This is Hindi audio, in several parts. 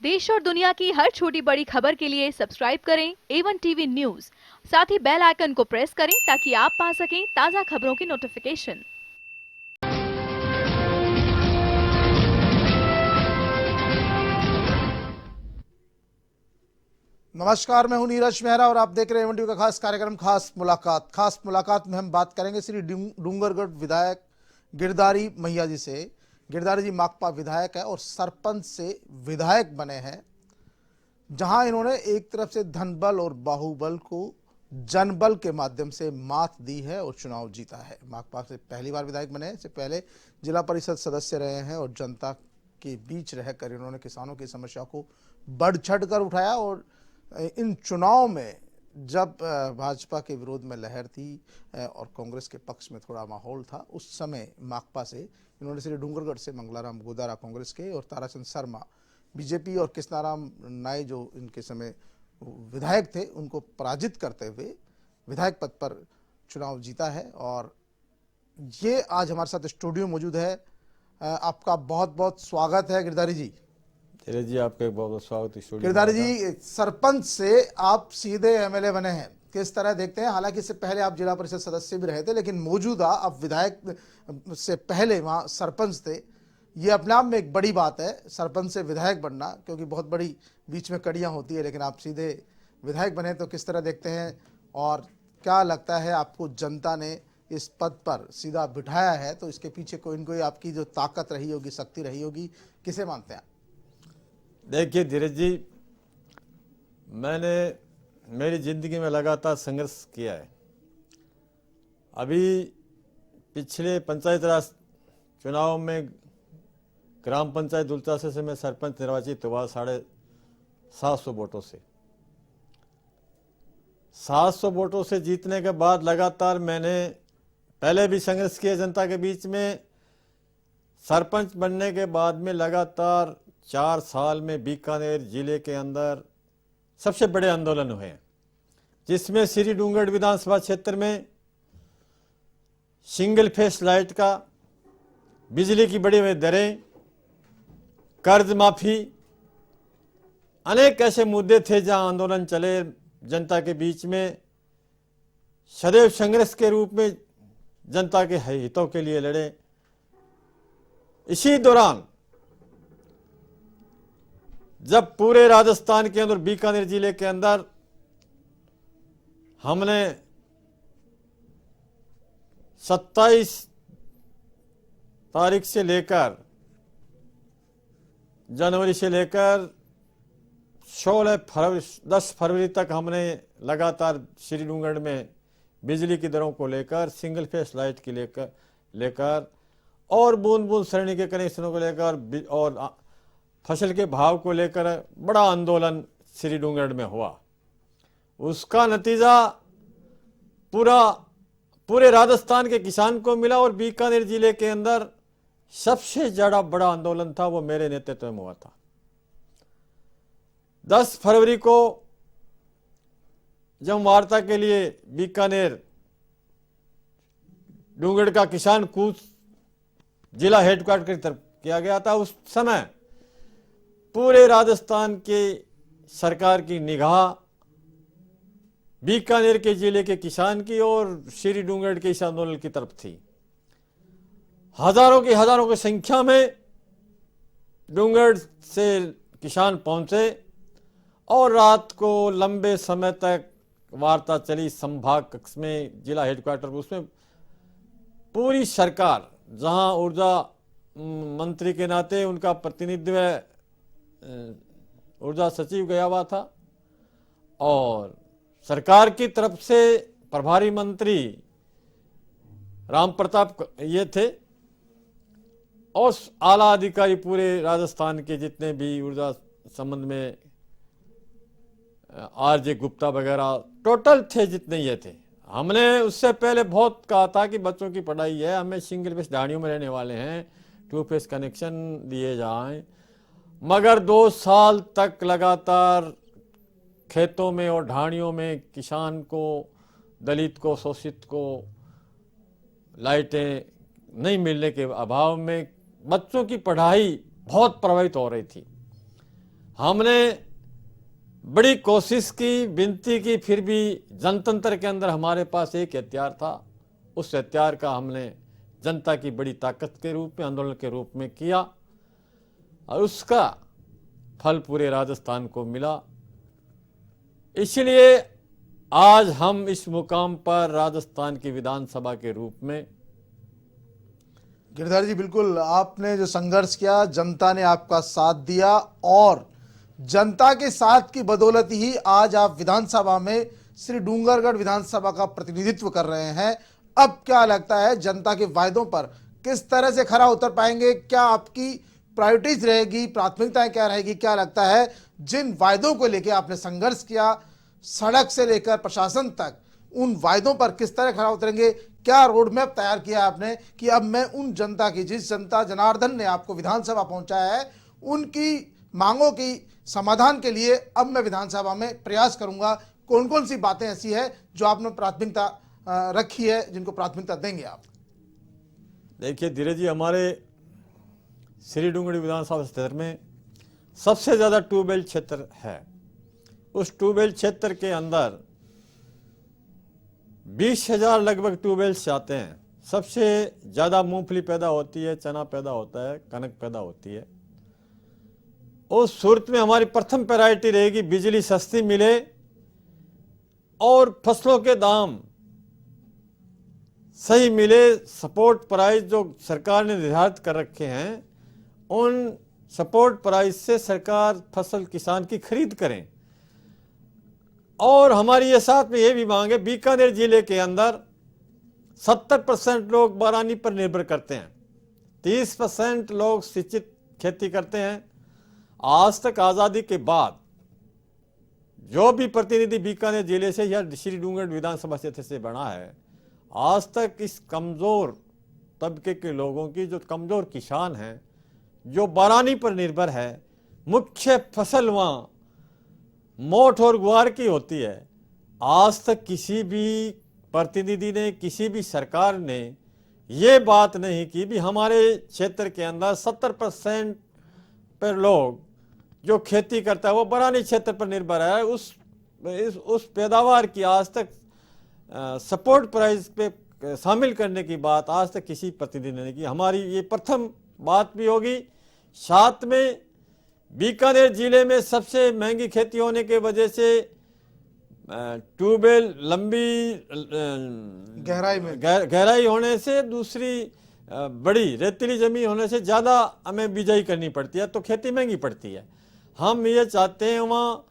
देश और दुनिया की हर छोटी बड़ी खबर के लिए सब्सक्राइब करें A1 टीवी न्यूज। साथ ही बेल आइकन को प्रेस करें ताकि आप पा सकें ताज़ा खबरों की नोटिफिकेशन। नमस्कार, मैं हूं नीरज मेहरा और आप देख रहे हैं A1 टीवी का खास कार्यक्रम खास मुलाकात में हम बात करेंगे श्री डूंगरगढ़ विधायक गिरधारी मैया जी से। गिरधारी जी माकपा विधायक है और सरपंच से विधायक बने हैं, जहां इन्होंने एक तरफ से धनबल और बाहुबल को जनबल के माध्यम से मात दी है और चुनाव जीता है। माकपा से पहली बार विधायक बने हैं, इससे पहले जिला परिषद सदस्य रहे हैं और जनता के बीच रहकर इन्होंने किसानों की समस्या को बढ़ चढ़ कर उठाया। और इन चुनाव में जब भाजपा के विरोध में लहर थी और कांग्रेस के पक्ष में थोड़ा माहौल था, उस समय माकपा से इन्होंने श्री डूंगरगढ़ से मंगलाराम गोदारा कांग्रेस के और ताराचंद शर्मा बीजेपी और कृष्णाराम नाय जो इनके समय विधायक थे उनको पराजित करते हुए विधायक पद पर चुनाव जीता है। और ये आज हमारे साथ स्टूडियो मौजूद है। आपका बहुत बहुत स्वागत है गिरधारी जी। जी आपका बहुत बहुत स्वागत स्टूडियो। गिरधारी जी, सरपंच से आप सीधे एमएलए बने हैं, किस तरह देखते हैं? हालांकि इससे पहले आप जिला परिषद सदस्य भी रहे थे, लेकिन मौजूदा आप विधायक से पहले वहां सरपंच थे। ये अपने आप में एक बड़ी बात है, सरपंच से विधायक बनना, क्योंकि बहुत बड़ी बीच में कड़ियां होती है, लेकिन आप सीधे विधायक बने, तो किस तरह देखते हैं? और क्या लगता है आपको जनता ने इस पद पर सीधा बिठाया है, तो इसके पीछे कोई न कोई आपकी जो ताकत रही होगी, शक्ति रही होगी, किसे मानते हैं? देखिए धीरज जी, मैंने मेरी ज़िंदगी में लगातार संघर्ष किया है। अभी पिछले पंचायत राज चुनाव में ग्राम पंचायत दुलचासे से मैं सरपंच निर्वाचित हुआ 750 वोटों से। 700 वोटों से जीतने के बाद लगातार मैंने पहले भी संघर्ष किया जनता के बीच में। सरपंच बनने के बाद में लगातार 4 साल में बीकानेर जिले के अंदर सबसे बड़े आंदोलन हुए, जिसमें श्री डूंगरगढ़ विधानसभा क्षेत्र में सिंगल फेस लाइट का, बिजली की बढ़ी हुई दरें, कर्ज माफी, अनेक ऐसे मुद्दे थे जहां आंदोलन चले। जनता के बीच में सदैव संघर्ष के रूप में जनता के हितों के लिए लड़े। इसी दौरान जब पूरे राजस्थान के अंदर बीकानेर जिले के अंदर हमने 27 तारीख से लेकर जनवरी से लेकर 10 फरवरी तक हमने लगातार श्री डूंगरगढ़ में बिजली की दरों को लेकर, सिंगल फेस लाइट की लेकर और बूंद बूंद श्रेणी के कनेक्शनों को लेकर और फसल के भाव को लेकर बड़ा आंदोलन श्री डूंगरगढ़ में हुआ। उसका नतीजा पूरे राजस्थान के किसान को मिला और बीकानेर जिले के अंदर सबसे ज्यादा बड़ा आंदोलन था वो मेरे नेतृत्व में हुआ था। 10 फरवरी को जब वार्ता के लिए बीकानेर डूंगरगढ़ का किसान कूच जिला हेडक्वार्टर की तरफ किया गया था, उस समय पूरे राजस्थान के सरकार की निगाह बीकानेर के जिले के किसान की और श्री डूंगरगढ़ के इस आंदोलन की तरफ थी। हजारों की संख्या में डूंगरगढ़ से किसान पहुंचे और रात को लंबे समय तक वार्ता चली संभाग कक्ष में, जिला हेडक्वार्टर। उसमें पूरी सरकार, जहां ऊर्जा मंत्री के नाते उनका प्रतिनिधित्व ऊर्जा सचिव गया हुआ था और सरकार की तरफ से प्रभारी मंत्री राम प्रताप ये थे और आला अधिकारी पूरे राजस्थान के जितने भी ऊर्जा संबंध में आरजे गुप्ता वगैरह टोटल थे, जितने ये थे। हमने उससे पहले बहुत कहा था कि बच्चों की पढ़ाई है, हमें सिंगल फेस ढाणियों में रहने वाले हैं, 2 फेस कनेक्शन दिए जाएं। मगर 2 साल तक लगातार खेतों में और ढाणियों में किसान को, दलित को, शोषित को लाइटें नहीं मिलने के अभाव में बच्चों की पढ़ाई बहुत प्रभावित हो रही थी। हमने बड़ी कोशिश की, विनती की, फिर भी जनतंत्र के अंदर हमारे पास एक हथियार था। उस हथियार का हमने जनता की बड़ी ताकत के रूप में, आंदोलन के रूप में किया और उसका फल पूरे राजस्थान को मिला। इसलिए आज हम इस मुकाम पर राजस्थान की विधानसभा के रूप में। गिरधारी जी, बिल्कुल आपने जो संघर्ष किया, जनता ने आपका साथ दिया और जनता के साथ की बदौलत ही आज आप विधानसभा में श्री डूंगरगढ़ विधानसभा का प्रतिनिधित्व कर रहे हैं। अब क्या लगता है, जनता के वायदों पर किस तरह से खरा उतर पाएंगे? क्या आपकी प्रायोरिटीज रहेगी, प्राथमिकताएं क्या रहेगी? क्या लगता है जिन वायदों को लेकर आपने संघर्ष किया, सड़क से लेकर प्रशासन तक, उन वायदों पर किस तरह खरा उतरेंगे? क्या रोड मैप तैयार किया आपने कि अब मैं उन जनता की, जिस जनता जनार्दन ने आपको विधानसभा पहुंचाया है, उनकी मांगों की समाधान के लिए अब मैं विधानसभा में प्रयास करूंगा? कौन कौन सी बातें ऐसी है जो आपने प्राथमिकता रखी है, जिनको प्राथमिकता देंगे आप? देखिए धीरज जी, हमारे श्री डूंगरगढ़ विधानसभा क्षेत्र में सबसे ज़्यादा ट्यूबवेल क्षेत्र है। उस ट्यूबवेल क्षेत्र के अंदर 20,000 लगभग ट्यूबवेल्स आते हैं। सबसे ज़्यादा मूंगफली पैदा होती है, चना पैदा होता है, कनक पैदा होती है। उस सूरत में हमारी प्रथम प्रायोरिटी रहेगी बिजली सस्ती मिले और फसलों के दाम सही मिले। सपोर्ट प्राइस जो सरकार ने निर्धारित कर रखे हैं, उन सपोर्ट प्राइस से सरकार फसल किसान की खरीद करें। और हमारी ये साथ में ये भी मांग है, बीकानेर जिले के अंदर 70% लोग बारानी पर निर्भर करते हैं, 30% लोग सिंचित खेती करते हैं। आज तक आज़ादी के बाद जो भी प्रतिनिधि बीकानेर जिले से या श्री डूंगरगढ़ विधानसभा क्षेत्र से बना है, आज तक इस कमज़ोर तबके के लोगों की, जो कमज़ोर किसान हैं, जो बारानी पर निर्भर है, मुख्य फसल वहाँ मोठ और ग्वार की होती है, आज तक किसी भी प्रतिनिधि ने, किसी भी सरकार ने ये बात नहीं की भी हमारे क्षेत्र के अंदर 70% पर लोग जो खेती करता है वो बारानी क्षेत्र पर निर्भर है। उस पैदावार की आज तक सपोर्ट प्राइस पे शामिल करने की बात आज तक किसी प्रतिनिधि ने की। हमारी ये प्रथम बात भी होगी। साथ में बीकानेर जिले में सबसे महंगी खेती होने के वजह से ट्यूबवेल लंबी गहराई होने से, दूसरी बड़ी रेतीली जमीन होने से ज़्यादा हमें बिजाई करनी पड़ती है, तो खेती महंगी पड़ती है। हम ये चाहते हैं वहाँ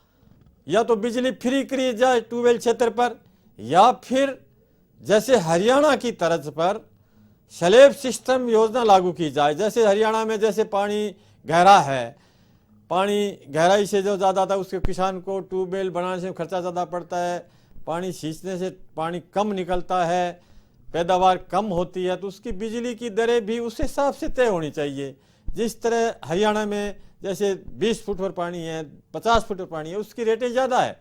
या तो बिजली फ्री करी जाए ट्यूबवेल क्षेत्र पर, या फिर जैसे हरियाणा की तर्ज पर स्लैब सिस्टम योजना लागू की जाए। जैसे हरियाणा में जैसे पानी गहरा है, पानी गहराई से जो ज़्यादा था उसके किसान को ट्यूबवेल बनाने से खर्चा ज़्यादा पड़ता है, पानी सींचने से पानी कम निकलता है, पैदावार कम होती है, तो उसकी बिजली की दरें भी उस हिसाब से तय होनी चाहिए। जिस तरह हरियाणा में जैसे 20 फुट पर पानी है, 50 फुट पर पानी है, उसकी रेटें ज़्यादा है।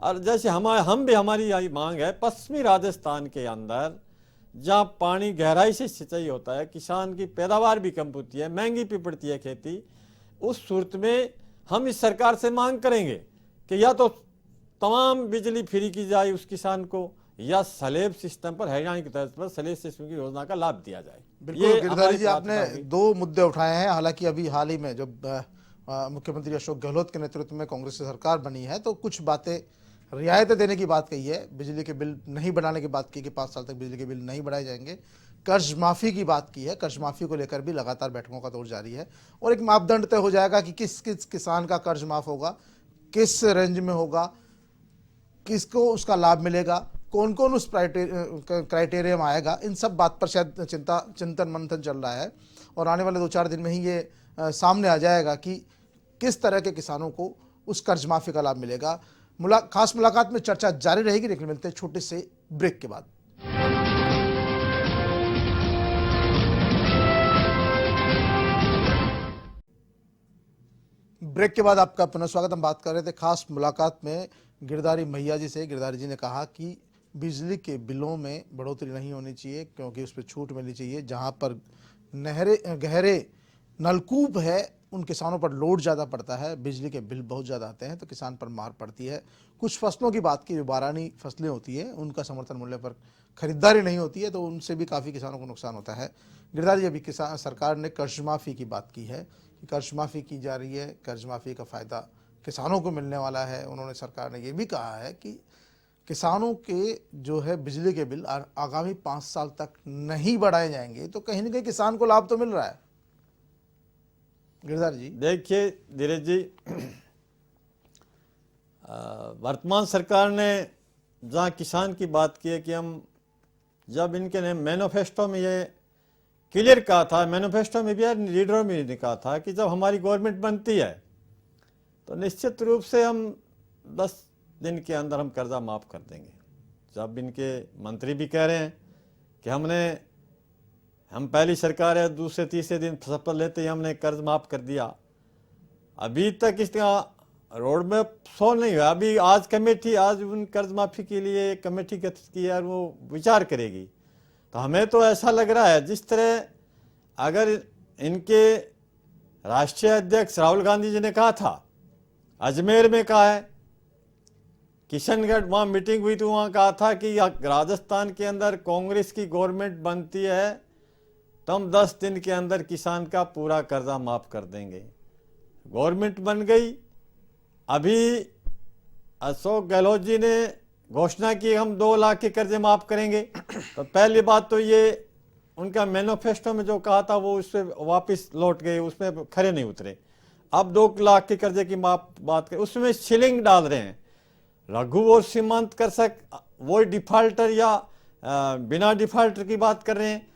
और जैसे हमारी यही मांग है, पश्चिमी राजस्थान के अंदर जहाँ पानी गहराई से सिंचाई होता है, किसान की पैदावार भी कम होती है, महंगी भी पड़ती है खेती, उस सूरत में हम इस सरकार से मांग करेंगे कि या तो तमाम बिजली फ्री की जाए उस किसान को, या स्लैब सिस्टम पर हरियाणा की तर्ज पर स्लैब सिस्टम की योजना का लाभ दिया जाए। बिल्कुल गिरधारी जी, आपने दो मुद्दे उठाए हैं। हालांकि अभी हाल ही में जब मुख्यमंत्री अशोक गहलोत के नेतृत्व में कांग्रेस की सरकार बनी है, तो कुछ बातें रियायतें देने की बात कही है, बिजली के बिल नहीं बढ़ाने की बात की कि 5 साल तक बिजली के बिल नहीं बढ़ाए जाएंगे, कर्ज माफी की बात की है। कर्ज माफी को लेकर भी लगातार बैठकों का दौर जारी है और एक मापदंड तय हो जाएगा कि किस किस किसान का कर्ज माफ होगा, किस रेंज में होगा, किसको उसका लाभ मिलेगा, कौन कौन उस क्राइटेरिया में आएगा। इन सब बात पर शायद चिंतन मंथन चल रहा है और आने वाले 2-4 दिन में ही ये सामने आ जाएगा कि किस तरह के किसानों को उस कर्ज माफी का लाभ मिलेगा। खास मुलाकात में चर्चा जारी रहेगी, लेकिन मिलते हैं छोटे से ब्रेक के बाद। ब्रेक के बाद आपका पुनः स्वागत। हम बात कर रहे थे खास मुलाकात में गिरधारी मैया जी से। गिरधारी जी ने कहा कि बिजली के बिलों में बढ़ोतरी नहीं होनी चाहिए, क्योंकि उस पर छूट मिलनी चाहिए। जहां पर गहरे नलकूप है उन किसानों पर लोड ज़्यादा पड़ता है, बिजली के बिल बहुत ज़्यादा आते हैं तो किसान पर मार पड़ती है। कुछ फसलों की बात की, जो बारानी फसलें होती है उनका समर्थन मूल्य पर खरीदारी नहीं होती है तो उनसे भी काफ़ी किसानों को नुकसान होता है। गिरधारी जी, अभी किसान सरकार ने कर्ज माफ़ी की बात की है कि कर्ज माफ़ी की जा रही है, कर्ज माफ़ी का फ़ायदा किसानों को मिलने वाला है। उन्होंने सरकार ने ये भी कहा है कि किसानों के जो है बिजली के बिल आगामी 5 साल तक नहीं बढ़ाए जाएंगे, तो कहीं ना कहीं किसान को लाभ तो मिल रहा है। गिरधारी जी, देखिए धीरज जी, वर्तमान सरकार ने जहाँ किसान की बात की है कि हम, जब इनके ने मैनिफेस्टो में ये क्लियर कहा था, मैनिफेस्टो में भी है, लीडरों में भी कहा था कि जब हमारी गवर्नमेंट बनती है तो निश्चित रूप से हम 10 दिन के अंदर हम कर्जा माफ़ कर देंगे। जब इनके मंत्री भी कह रहे हैं कि हम पहली सरकार है, दूसरे तीसरे दिन शपथ लेते ही हमने कर्ज माफ़ कर दिया। अभी तक इसका रोड मैप सॉल्व नहीं हुआ। अभी आज उन कर्ज माफ़ी के लिए कमेटी गठित की है और वो विचार करेगी। तो हमें तो ऐसा लग रहा है जिस तरह अगर इनके राष्ट्रीय अध्यक्ष राहुल गांधी जी ने कहा था, अजमेर में कहा है, किशनगढ़ वहाँ मीटिंग हुई तो वहाँ कहा था कि राजस्थान के अंदर कांग्रेस की गवर्नमेंट बनती है तो हम 10 दिन के अंदर किसान का पूरा कर्जा माफ़ कर देंगे। गवर्नमेंट बन गई। अभी अशोक गहलोत जी ने घोषणा की हम 2 लाख के कर्जे माफ़ करेंगे। तो पहली बात तो ये उनका मैनिफेस्टो में जो कहा था वो उससे वापस लौट गए, उसमें खरे नहीं उतरे। अब 2 लाख के कर्जे की बात करें, उसमें सीलिंग डाल रहे हैं। लघु और सीमांत कृषक वो डिफाल्टर या बिना डिफाल्टर की बात कर रहे हैं।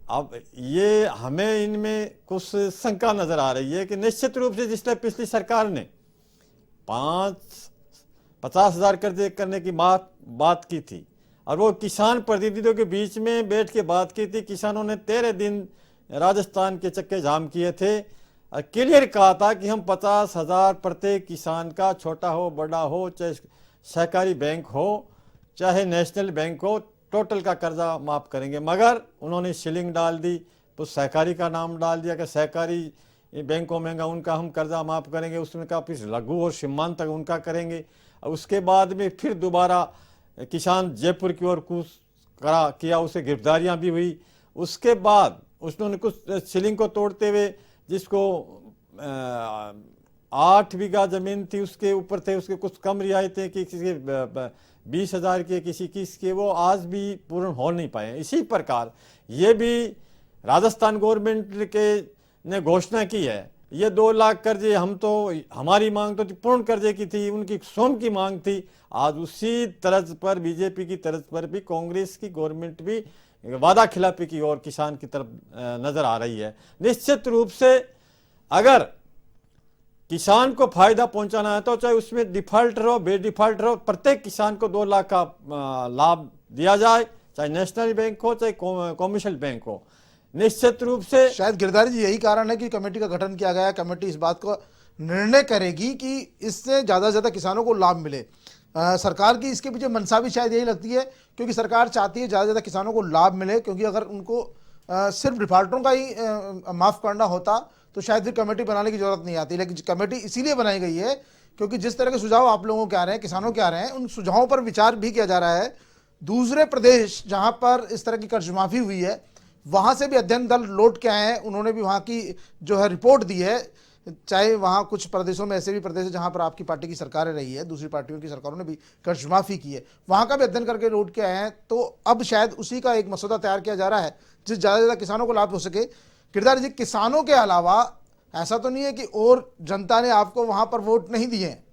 अब ये हमें इनमें कुछ शंका नजर आ रही है कि निश्चित रूप से जिसने पिछली सरकार ने 50,000 कर्जे करने की बात की थी और वो किसान प्रतिनिधियों के बीच में बैठ के बात की थी, किसानों ने 13 दिन राजस्थान के चक्के जाम किए थे और क्लियर कहा था कि हम 50,000 प्रत्येक किसान का, छोटा हो बड़ा हो, चाहे सहकारी बैंक हो चाहे नेशनल बैंक हो, टोटल का कर्जा माफ़ करेंगे। मगर उन्होंने सीलिंग डाल दी, तो सहकारी का नाम डाल दिया कि सहकारी बैंकों में उनका हम कर्जा माफ़ करेंगे, उसमें का फिर लघु और सीमांत तक उनका करेंगे। और उसके बाद में फिर दोबारा किसान जयपुर की ओर कूच किया, उसे गिरफ्तारियां भी हुई। उसके बाद उन्होंने कुछ सीलिंग को तोड़ते हुए, जिसको 8 बीघा जमीन थी उसके ऊपर थे, उसके कुछ कम रियायतें कि किसी के 20,000 के, किसी के, वो आज भी पूर्ण हो नहीं पाए। इसी प्रकार ये भी राजस्थान गवर्नमेंट के ने घोषणा की है, ये 2 लाख कर्जे हमारी मांग तो पूर्ण कर्जे की थी, उनकी स्वयं की मांग थी। आज उसी तर्ज पर बीजेपी की तर्ज पर भी कांग्रेस की गवर्नमेंट भी वादा खिलाफी की ओर किसान की तरफ नजर आ रही है। निश्चित रूप से अगर किसान को फायदा पहुंचाना है तो चाहे उसमें डिफॉल्टर हो बे डिफॉल्टर हो, प्रत्येक किसान को 2 लाख का लाभ दिया जाए, चाहे नेशनल बैंक हो चाहे कमर्शियल बैंक हो। निश्चित रूप से शायद गिरधारी जी यही कारण है कि कमेटी का गठन किया गया है। कमेटी इस बात को निर्णय करेगी कि इससे ज़्यादा से ज़्यादा किसानों को लाभ मिले। सरकार की इसके पीछे मंशा भी शायद यही लगती है, क्योंकि सरकार चाहती है ज़्यादा से ज़्यादा किसानों को लाभ मिले, क्योंकि अगर उनको सिर्फ डिफॉल्टरों का ही माफ़ करना होता तो शायद फिर कमेटी बनाने की जरूरत नहीं आती। लेकिन कमेटी इसीलिए बनाई गई है क्योंकि जिस तरह के सुझाव आप लोगों के आ रहे हैं, किसानों के आ रहे हैं, उन सुझावों पर विचार भी किया जा रहा है। दूसरे प्रदेश जहां पर इस तरह की कर्ज माफी हुई है, वहां से भी अध्ययन दल लौट के आए हैं, उन्होंने भी वहां की जो है रिपोर्ट दी है। चाहे वहां कुछ प्रदेशों में ऐसे भी प्रदेश है जहां पर आपकी पार्टी की सरकारें रही है, दूसरी पार्टियों की सरकारों ने भी कर्ज माफी की है, वहां का भी अध्ययन करके लौट के आए हैं। तो अब शायद उसी का एक मसौदा तैयार किया जा रहा है जिस ज़्यादा से ज़्यादा किसानों को लाभ हो सके। गिरधारी जी, किसानों के अलावा ऐसा तो नहीं है कि और जनता ने आपको वहां पर वोट नहीं दिए हैं,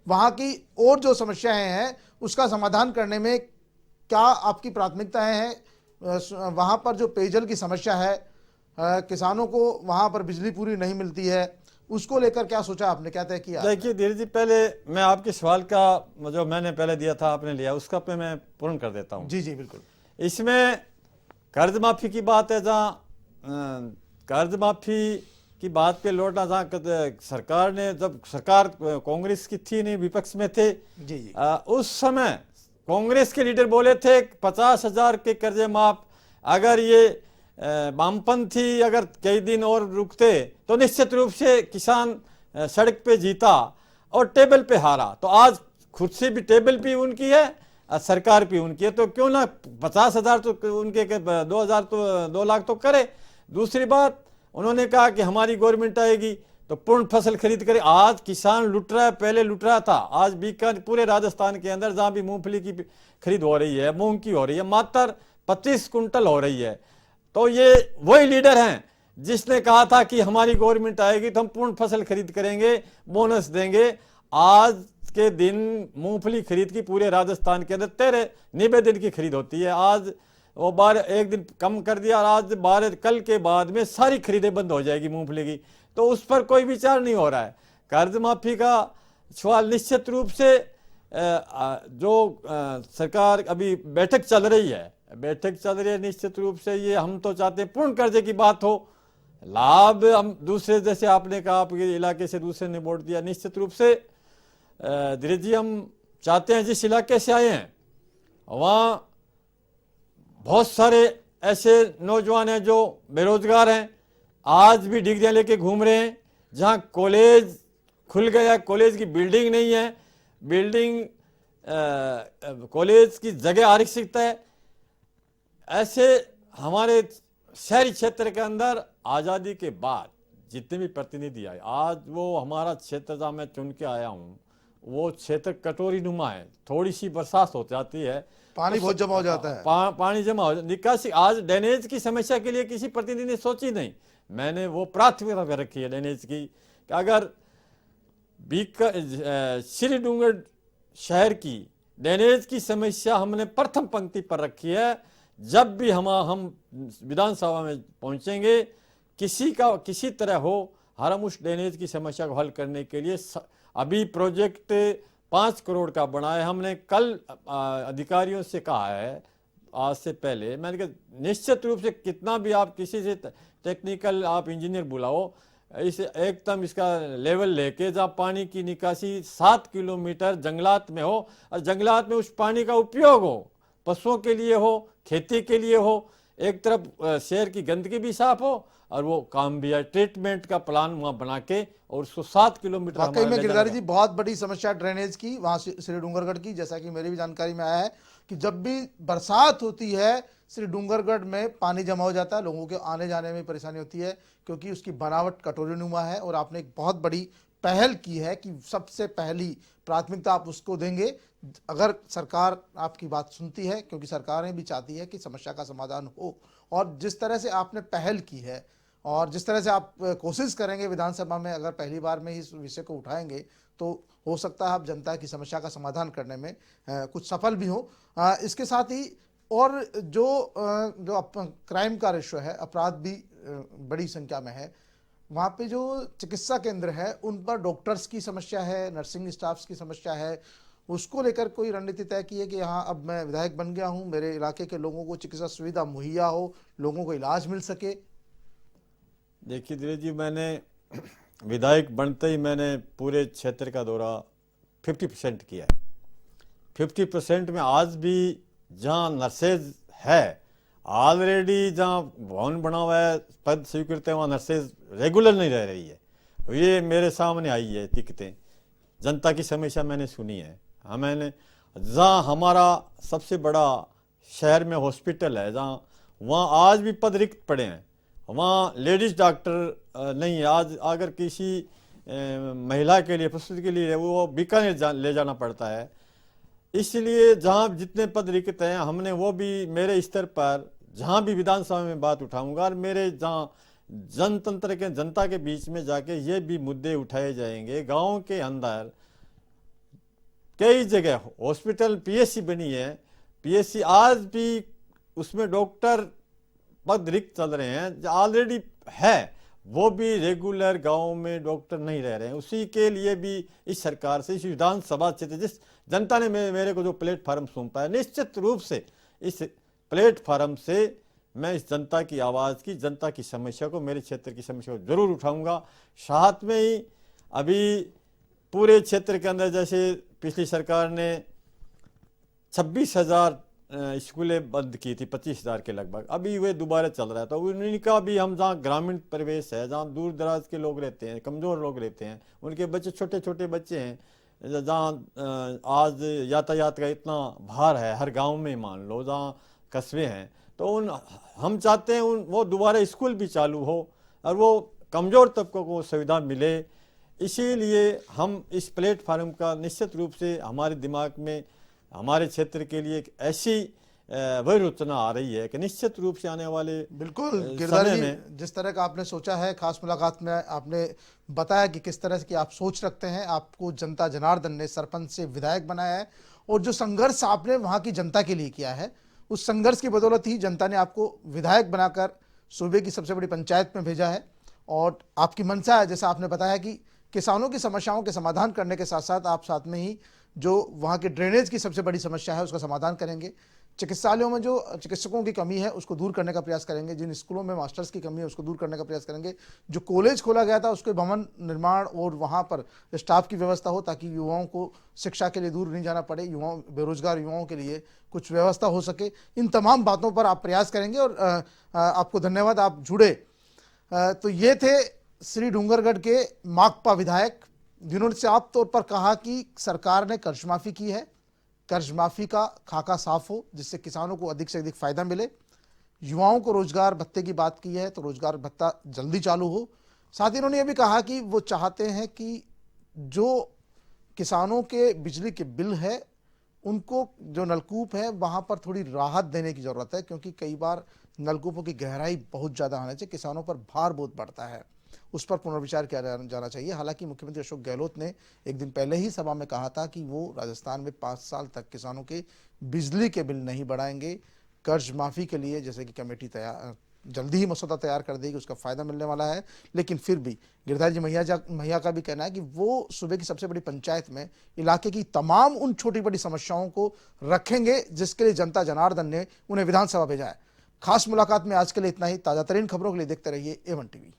वहां की और जो समस्याएं हैं उसका समाधान करने में क्या आपकी प्राथमिकताएं हैं? वहां पर जो पेयजल की समस्या है, किसानों को वहां पर बिजली पूरी नहीं मिलती है, उसको लेकर क्या सोचा आपने, क्या तय किया? देखिए धीरे जी, पहले मैं आपके सवाल का जो मैंने पहले दिया था आपने लिया, उसका पे मैं पूर्ण कर देता हूँ। जी जी बिल्कुल। इसमें कर्ज माफी की बात है, जहाँ कर्ज माफी की बात पे लौटना, जहाँ सरकार ने, जब सरकार कांग्रेस की थी नहीं, विपक्ष में थे जी जी। उस समय कांग्रेस के लीडर बोले थे 50,000 के कर्जे माफ, अगर ये वामपंथी अगर कई दिन और रुकते तो निश्चित रूप से किसान सड़क पे जीता और टेबल पे हारा। तो आज खुद से भी टेबल भी उनकी है, सरकार भी उनकी है, तो क्यों ना 50,000 तो उनके 2,000 तो 2 लाख तो करे। दूसरी बात, उन्होंने कहा कि हमारी गवर्नमेंट आएगी तो पूर्ण फसल खरीद करे। आज किसान लुट रहा है, पहले लुट रहा था। आज बीकानेर पूरे राजस्थान के अंदर जहां भी मूंगफली की खरीद हो रही है, मूंग की हो रही है, मात्र 25 कुंटल हो रही है। तो ये वही लीडर हैं जिसने कहा था कि हमारी गवर्नमेंट आएगी तो हम पूर्ण फसल खरीद करेंगे, बोनस देंगे। आज के दिन मूंगफली खरीद की पूरे राजस्थान के अंदर 13-90 दिन की खरीद होती है। आज वो 12 एक दिन कम कर दिया, आज 12 कल के बाद में सारी खरीदें बंद हो जाएगी मूंगफली की। तो उस पर कोई विचार नहीं हो रहा है। कर्ज माफी का सवाल निश्चित रूप से जो सरकार अभी बैठक चल रही है, निश्चित रूप से ये हम तो चाहते हैं पूर्ण कर्जे की बात हो। लाभ हम दूसरे, जैसे आपने कहा आपके इलाके से दूसरे ने वोट दिया, निश्चित रूप से धीरज जी हम चाहते हैं जिस इलाके से आए हैं वहाँ बहुत सारे ऐसे नौजवान हैं जो बेरोजगार हैं, आज भी डिग्रियां लेके घूम रहे हैं। जहाँ कॉलेज खुल गया, कॉलेज की बिल्डिंग नहीं है, कॉलेज की जगह आरक्षित है। ऐसे हमारे शहरी क्षेत्र के अंदर आज़ादी के बाद जितने भी प्रतिनिधि आए, आज वो हमारा क्षेत्र जहाँ मैं चुन के आया हूँ वो क्षेत्र कटोरी नुमा है। थोड़ी सी बरसात हो जाती है, पानी बहुत जमा हो जाता है, पानी जमा हो, निकासी। आज ड्रेनेज की समस्या के लिए किसी प्रतिनिधि ने सोची नहीं। मैंने वो प्राथमिकता पे रखी है ड्रेनेज की कि अगर श्री डूंगर शहर की ड्रेनेज की समस्या हमने प्रथम पंक्ति पर रखी है। जब भी हम विधानसभा में पहुंचेंगे, किसी तरह हो, हम उस ड्रेनेज की समस्या को हल करने के लिए अभी प्रोजेक्ट 5 करोड़ का बना है। हमने कल अधिकारियों से कहा है, आज से पहले मैंने कहा निश्चित रूप से कितना भी आप किसी से टेक्निकल आप इंजीनियर बुलाओ, इस एकदम इसका लेवल लेके जहाँ पानी की निकासी 7 किलोमीटर जंगलात में हो और जंगलात में उस पानी का उपयोग हो, पशुओं के लिए हो, खेती के लिए हो, एक तरफ शहर की गंदगी भी साफ हो और वो काम भी है। ट्रीटमेंट का प्लान वहाँ बना के और उसको 7 किलोमीटर। वाकई में गिरधारी जी बहुत बड़ी समस्या ड्रेनेज की वहाँ श्री डूंगरगढ़ की, जैसा कि मेरी भी जानकारी में आया है कि जब भी बरसात होती है श्री डूंगरगढ़ में पानी जमा हो जाता है, लोगों के आने जाने में परेशानी होती है क्योंकि उसकी बनावट कटोरी नुमा है। और आपने एक बहुत बड़ी पहल की है कि सबसे पहली प्राथमिकता आप उसको देंगे अगर सरकार आपकी बात सुनती है, क्योंकि सरकारें भी चाहती है कि समस्या का समाधान हो। और जिस तरह से आपने पहल की है और जिस तरह से आप कोशिश करेंगे विधानसभा में, अगर पहली बार में ही इस विषय को उठाएंगे तो हो सकता है आप जनता की समस्या का समाधान करने में कुछ सफल भी हो। इसके साथ ही और जो क्राइम का रेशो है, अपराध भी बड़ी संख्या में है, वहाँ पे जो चिकित्सा केंद्र है उन पर डॉक्टर्स की समस्या है, नर्सिंग स्टाफ्स की समस्या है, उसको लेकर कोई रणनीति तय की है कि यहाँ अब मैं विधायक बन गया हूँ, मेरे इलाके के लोगों को चिकित्सा सुविधा मुहैया हो, लोगों को इलाज मिल सके? देखिए धीरज जी, मैंने विधायक बनते ही मैंने पूरे क्षेत्र का दौरा 50% किया है। 50% में आज भी जहाँ नर्सेज है, ऑलरेडी जहाँ भवन बना हुआ है, पद स्वीकृत है, वहाँ नर्सेज रेगुलर नहीं रह रही है। ये मेरे सामने आई है दिक्कतें, जनता की समस्या मैंने सुनी है। मैंने जहाँ हमारा सबसे बड़ा शहर में हॉस्पिटल है, जहाँ वहाँ आज भी पद रिक्त पड़े हैं, वहाँ लेडीज डॉक्टर नहीं है। आज अगर किसी महिला के लिए, प्रसूति के लिए वो बीकानेर ले जाना पड़ता है। इसलिए जहाँ जितने पद रिक्त हैं, हमने वो भी मेरे स्तर पर जहाँ भी विधानसभा में बात उठाऊंगा और मेरे जहाँ जनतंत्र के जनता के बीच में जाके ये भी मुद्दे उठाए जाएंगे। गाँव के अंदर कई जगह हॉस्पिटल पीएससी बनी है, पीएससी आज भी उसमें डॉक्टर पद रिक्त चल रहे हैं, ऑलरेडी है, वो भी रेगुलर गांव में डॉक्टर नहीं रह रहे हैं। उसी के लिए भी इस सरकार से, इस विधानसभा क्षेत्र, जिस जनता ने मेरे को जो प्लेटफार्म सौंपा है, निश्चित रूप से इस प्लेटफार्म से मैं इस जनता की आवाज़ की, जनता की समस्या को, मेरे क्षेत्र की समस्या को जरूर उठाऊंगा। साथ में ही अभी पूरे क्षेत्र के अंदर जैसे पिछली सरकार ने 26,000 स्कूलें बंद की थी 25,000 के लगभग, अभी वे दोबारा चल रहा है। तो उनका भी हम जहाँ ग्रामीण परिवेश है, जहाँ दूर दराज के लोग रहते हैं, कमज़ोर लोग रहते हैं, उनके बच्चे छोटे छोटे बच्चे हैं, जहाँ आज यातायात का इतना भार है हर गांव में, मान लो जहाँ कस्बे हैं, तो हम चाहते हैं वो दोबारा स्कूल भी चालू हो और वो कमज़ोर तबकों को सुविधा मिले। इसीलिए हम इस प्लेटफार्म का निश्चित रूप से हमारे दिमाग में हमारे क्षेत्र के लिए एक ऐसी विवेचना आ रही है कि निश्चित रूप से आने वाले बिल्कुल गिरधारी समय जी, में जिस तरह का आपने सोचा है, खास मुलाकात में आपने बताया कि किस तरह की आप सोच रखते हैं। आपको जनता जनार्दन ने सरपंच से विधायक बनाया है और जो संघर्ष आपने वहां की जनता के लिए किया है, उस संघर्ष की बदौलत ही जनता ने आपको विधायक बनाकर सूबे की सबसे बड़ी पंचायत में भेजा है। और आपकी मंशा है, जैसा आपने बताया, कि किसानों की समस्याओं के समाधान करने के साथ साथ आप साथ में ही जो वहाँ के ड्रेनेज की सबसे बड़ी समस्या है उसका समाधान करेंगे। चिकित्सालयों में जो चिकित्सकों की कमी है उसको दूर करने का प्रयास करेंगे। जिन स्कूलों में मास्टर्स की कमी है उसको दूर करने का प्रयास करेंगे। जो कॉलेज खोला गया था उसके भवन निर्माण और वहाँ पर स्टाफ की व्यवस्था हो ताकि युवाओं को शिक्षा के लिए दूर नहीं जाना पड़े, युवाओं बेरोजगार युवाओं के लिए कुछ व्यवस्था हो सके। इन तमाम बातों पर आप प्रयास करेंगे और आपको धन्यवाद, आप जुड़े। तो ये थे श्री डूंगरगढ़ के माकपा विधायक, जिन्होंने साफ तौर पर कहा कि सरकार ने कर्ज माफी की है, कर्ज माफी का खाका साफ हो जिससे किसानों को अधिक से अधिक फायदा मिले। युवाओं को रोजगार भत्ते की बात की है तो रोजगार भत्ता जल्दी चालू हो। साथ ही उन्होंने यह भी कहा कि वो चाहते हैं कि जो किसानों के बिजली के बिल है उनको जो नलकूप है वहां पर थोड़ी राहत देने की जरूरत है, क्योंकि कई बार नलकूपों की गहराई बहुत ज्यादा आने से किसानों पर भार बहुत बढ़ता है, उस पर पुनर्विचार किया जाना चाहिए। हालांकि मुख्यमंत्री अशोक गहलोत ने एक दिन पहले ही सभा में कहा था कि वो राजस्थान में 5 साल तक किसानों के बिजली के बिल नहीं बढ़ाएंगे। कर्ज माफी के लिए जैसे कि कमेटी तैयार जल्दी ही मसौदा तैयार कर देगी, उसका फायदा मिलने वाला है। लेकिन फिर भी गिरधारी जी मैया का भी कहना है कि वो सूबे की सबसे बड़ी पंचायत में इलाके की तमाम उन छोटी बड़ी समस्याओं को रखेंगे जिसके लिए जनता जनार्दन ने उन्हें विधानसभा भेजा है। खास मुलाकात में आज के लिए इतना ही। ताजा तरीन खबरों के लिए देखते रहिए A1 TV।